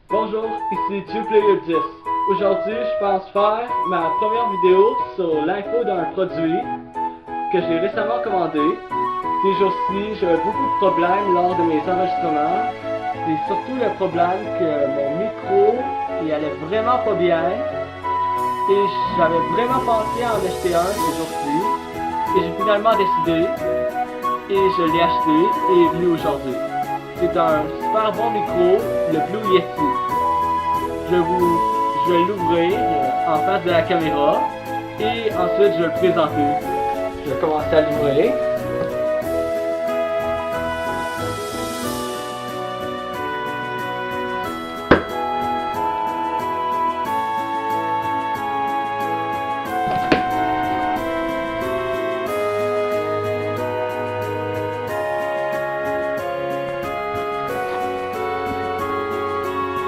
Bonjour, ici TwoPlayer10. Aujourd'hui, je pense faire ma première vidéo sur l'info d'un produit que j'ai récemment commandé. Ces jours-ci, j'avais beaucoup de problèmes lors de mes enregistrements. C'est surtout le problème que mon micro, il allait vraiment pas bien. Et j'avais vraiment pensé à en acheter un ces jours-ci. Et j'ai finalement décidé. Et je l'ai acheté et est venu aujourd'hui. C'est un super bon micro, le Blue Yeti. Je vais l'ouvrir en face de la caméra et ensuite je vais le présenter. Je vais commencer à l'ouvrir.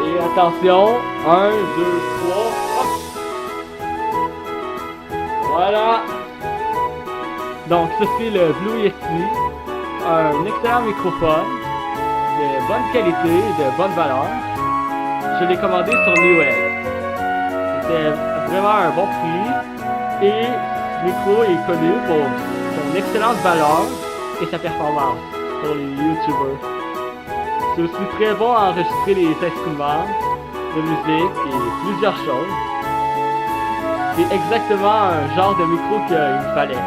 Et attention, 1, 2, 3, hop! Voilà! Donc ceci le Blue Yeti, un excellent microphone, de bonne qualité, de bonne valeur. Je l'ai commandé sur Newegg. C'était vraiment un bon prix et ce micro est connu pour son excellente valeur et sa performance pour les YouTubers. C'est aussi très bon à enregistrer les instruments de musique et plusieurs choses. C'est exactement un genre de micro qu'il me fallait.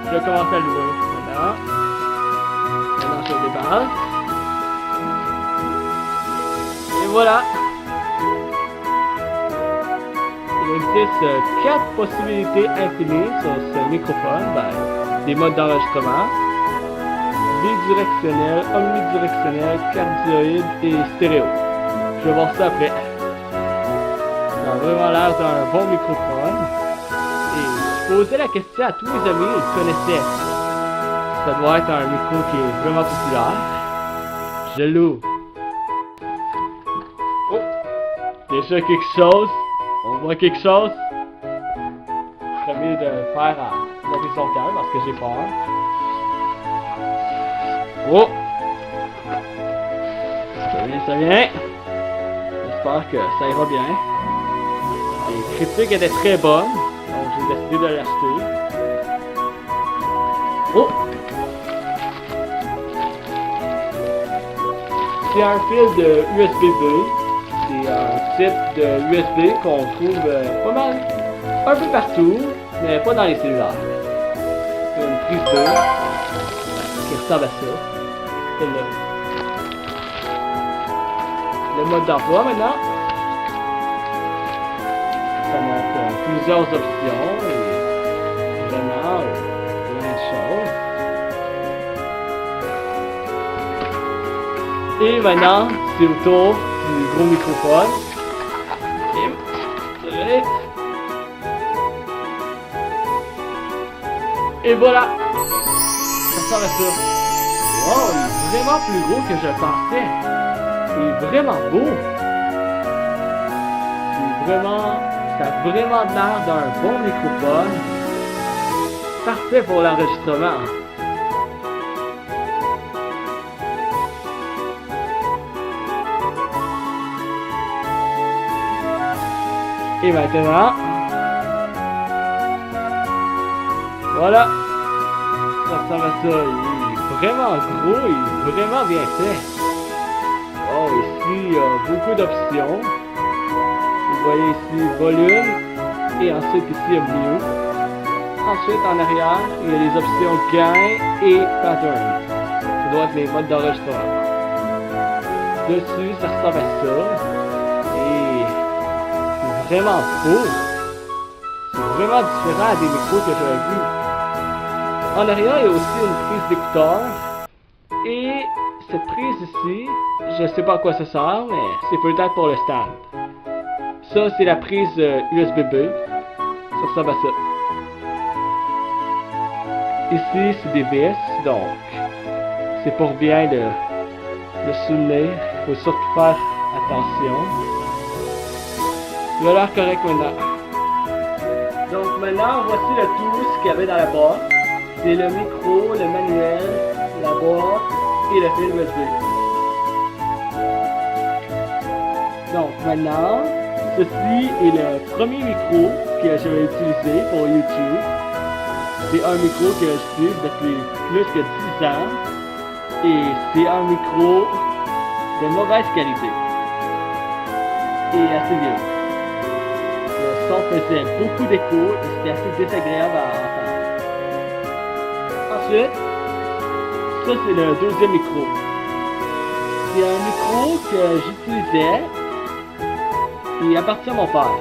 Je vais commencer à l'ouvrir maintenant. Maintenant je le déballe. Et voilà. Il existe 4 possibilités infinies sur ce microphone. Des modes d'enregistrement. Bidirectionnel, omnidirectionnel, cardioïde et stéréo. Je vais voir ça après. Ça a vraiment l'air d'un bon microphone. Et je posais la question à tous mes amis, ils connaissaient. Ça doit être un micro qui est vraiment populaire. Je l'ouvre. Oh! Déjà quelque chose. On voit quelque chose. Je serais mieux de faire à l'horizontale parce que j'ai peur. Oh! Ça vient. J'espère que ça ira bien. Les critiques étaient très bonnes, donc j'ai décidé de l'acheter. Oh! C'est un fil de USB-B. C'est un type de USB qu'on trouve pas mal, un peu partout, mais pas dans les cellulaires. C'est une prise 2 qui ressemble à ça. Le mode d'emploi maintenant. Ça montre plusieurs options et vraiment plein de choses. Et maintenant, c'est au tour du gros microphone. Et voilà! Ça ressemble à ça. Wow, il est vraiment plus gros que je pensais. Il est vraiment beau. Ça a vraiment l'air d'un bon microphone. Parfait pour l'enregistrement. Et maintenant, voilà. Ça ressemble à ça. Vraiment gros et vraiment bien fait. Oh, ici il y a beaucoup d'options. Vous voyez ici volume et ensuite ici il y a mute. Ensuite en arrière il y a les options gain et pattern. Ça doit être les modes d'enregistrement. Dessus ça ressemble à ça. Et c'est vraiment beau. C'est vraiment différent des micros que j'avais vus. En arrière, il y a aussi une prise d'écouteur. Et cette prise ici, je sais pas à quoi ça sert, mais c'est peut-être pour le stand. Ça, c'est la prise USB-B. Ça ressemble à ça. Ici, c'est des vis, donc c'est pour bien le soutenir. Il faut surtout faire attention. Il a l'air correct maintenant. Donc maintenant, voici le tout ce qu'il y avait dans la boîte. C'est le micro, le manuel, la boîte et le fil USB. Donc maintenant, ceci est le premier micro que je vais utiliser pour YouTube. C'est un micro que j'utilise depuis plus que 10 ans et c'est un micro de mauvaise qualité et assez vieux. Le son faisait beaucoup d'écho et c'était assez désagréable à entendre. Ensuite, ça c'est le deuxième micro. C'est un micro que j'utilisais et appartient à mon père.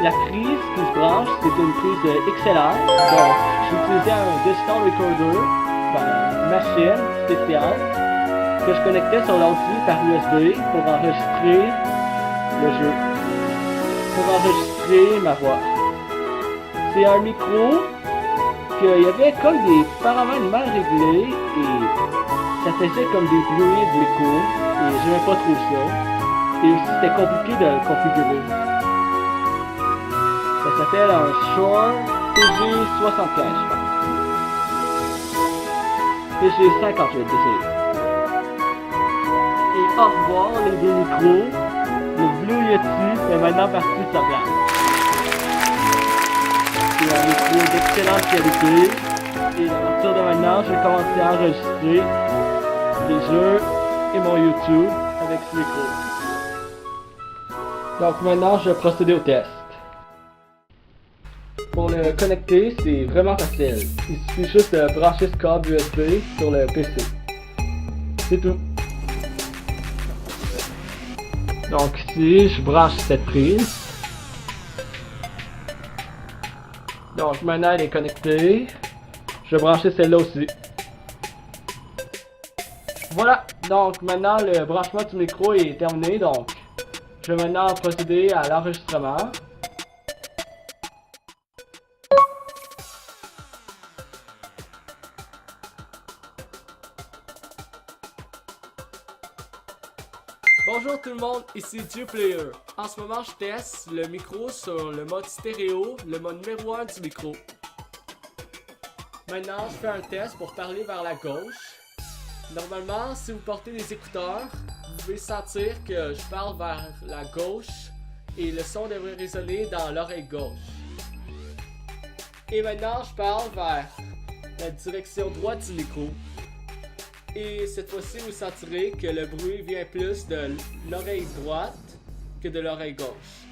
La prise qui se branche, c'est une prise XLR. Donc, j'utilisais un digital recorder, une machine spéciale que je connectais sur l'ordi par USB pour enregistrer le jeu, pour enregistrer ma voix. C'est un micro qu'il y avait comme des paramètres mal réglés et ça faisait comme des bruits de l'écho et j'aimais pas trop ça. Et aussi c'était compliqué de le configurer. Ça s'appelle un Shure PG75, je pense. PG58, désolé. Et au revoir les deux micros. Le Blue Yeti est maintenant parti de sa place. C'est un micro d'excellente qualité. Et à partir de maintenant, je vais commencer à enregistrer les jeux et mon YouTube avec ce micro. Donc maintenant, je vais procéder au test. Pour le connecter, c'est vraiment facile. Il suffit juste de brancher ce câble USB sur le PC. C'est tout. Donc ici, je branche cette prise. Donc maintenant, elle est connectée. Je vais brancher celle-là aussi. Voilà, donc maintenant le branchement du micro est terminé. Donc je vais maintenant procéder à l'enregistrement. Bonjour tout le monde, ici DioPlayer. En ce moment, je teste le micro sur le mode stéréo, le mode numéro 1 du micro. Maintenant, je fais un test pour parler vers la gauche. Normalement, si vous portez des écouteurs, vous pouvez sentir que je parle vers la gauche et le son devrait résonner dans l'oreille gauche. Et maintenant, je parle vers la direction droite du micro. Et cette fois-ci, vous sentirez que le bruit vient plus de l'oreille droite que de l'oreille gauche.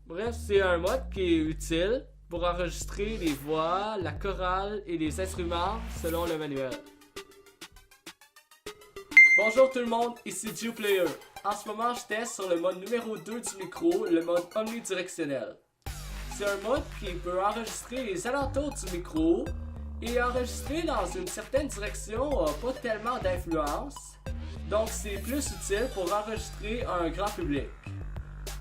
Bref, c'est un mode qui est utile pour enregistrer les voix, la chorale et les instruments selon le manuel. Bonjour tout le monde, ici DioPlayer. En ce moment, je teste sur le mode numéro 2 du micro, le mode omnidirectionnel. C'est un mode qui peut enregistrer les alentours du micro et enregistrer dans une certaine direction n'a pas tellement d'influence, donc c'est plus utile pour enregistrer un grand public.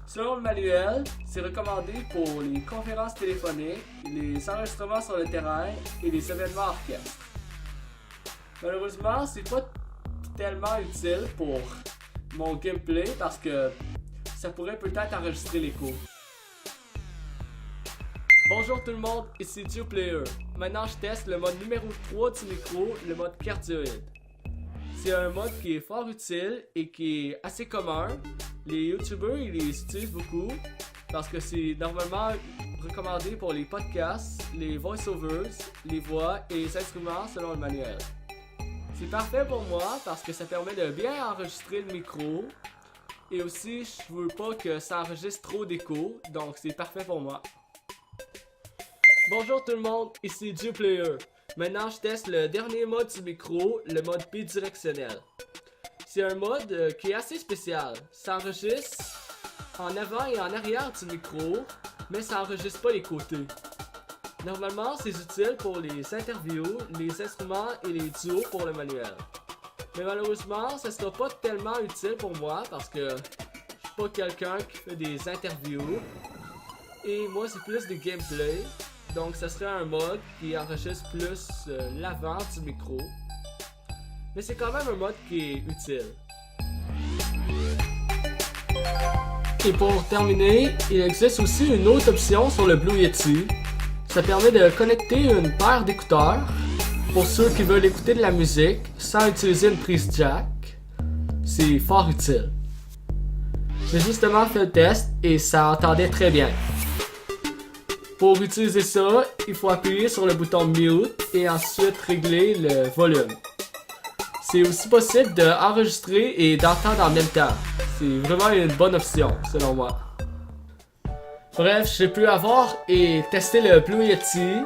Selon le manuel, c'est recommandé pour les conférences téléphoniques, les enregistrements sur le terrain et les événements orchestres. Malheureusement, c'est pas tellement utile pour mon gameplay parce que ça pourrait peut-être enregistrer l'écho. Bonjour tout le monde, ici DioPlayer. Maintenant je teste le mode numéro 3 du micro, le mode cardioïde. C'est un mode qui est fort utile et qui est assez commun. Les youtubeurs ils les utilisent beaucoup parce que c'est normalement recommandé pour les podcasts, les voice-overs, les voix et les instruments selon le manuel. C'est parfait pour moi parce que ça permet de bien enregistrer le micro et aussi je veux pas que ça enregistre trop d'écho, donc c'est parfait pour moi. Bonjour tout le monde, ici DioPlayer. Maintenant je teste le dernier mode du micro, le mode bidirectionnel. C'est un mode qui est assez spécial. Ça enregistre en avant et en arrière du micro, mais ça enregistre pas les côtés. Normalement c'est utile pour les interviews, les instruments et les duos pour le manuel. Mais malheureusement ça sera pas tellement utile pour moi parce que je suis pas quelqu'un qui fait des interviews. Et moi c'est plus du gameplay. Donc ça serait un mode qui enregistre plus l'avant du micro. Mais c'est quand même un mode qui est utile. Et pour terminer, il existe aussi une autre option sur le Blue Yeti. Ça permet de connecter une paire d'écouteurs pour ceux qui veulent écouter de la musique sans utiliser une prise jack. c'est fort utile. J'ai justement fait le test et ça entendait très bien. Pour utiliser ça, il faut appuyer sur le bouton Mute et ensuite régler le volume. C'est aussi possible d'enregistrer et d'entendre en même temps. C'est vraiment une bonne option, selon moi. Bref, j'ai pu avoir et tester le Blue Yeti.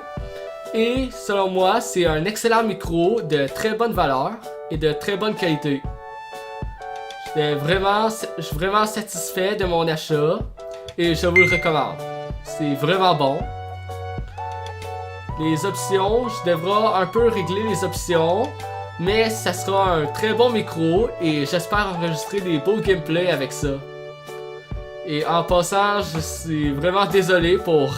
Et selon moi, c'est un excellent micro de très bonne valeur et de très bonne qualité. Je suis vraiment satisfait de mon achat et je vous le recommande. C'est vraiment bon. Les options, je devrais un peu régler les options, mais ça sera un très bon micro et j'espère enregistrer des beaux gameplays avec ça. Et en passant, je suis vraiment désolé pour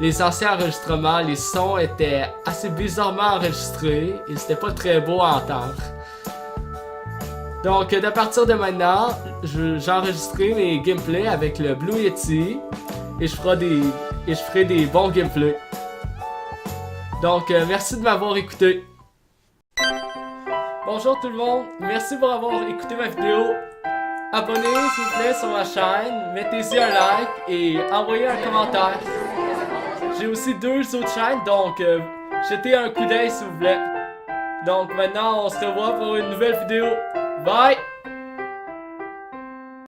les anciens enregistrements. Les sons étaient assez bizarrement enregistrés et c'était pas très beau à entendre. Donc, à partir de maintenant, j'enregistrerai mes gameplays avec le Blue Yeti et je ferai des bons gameplays. Donc, merci de m'avoir écouté. Bonjour tout le monde, merci pour avoir écouté ma vidéo. Abonnez-vous s'il vous plaît sur ma chaîne, mettez-y un like et envoyez un commentaire. J'ai aussi 2 autres chaînes, donc jetez un coup d'œil s'il vous plaît. Donc maintenant, on se revoit pour une nouvelle vidéo. Bye!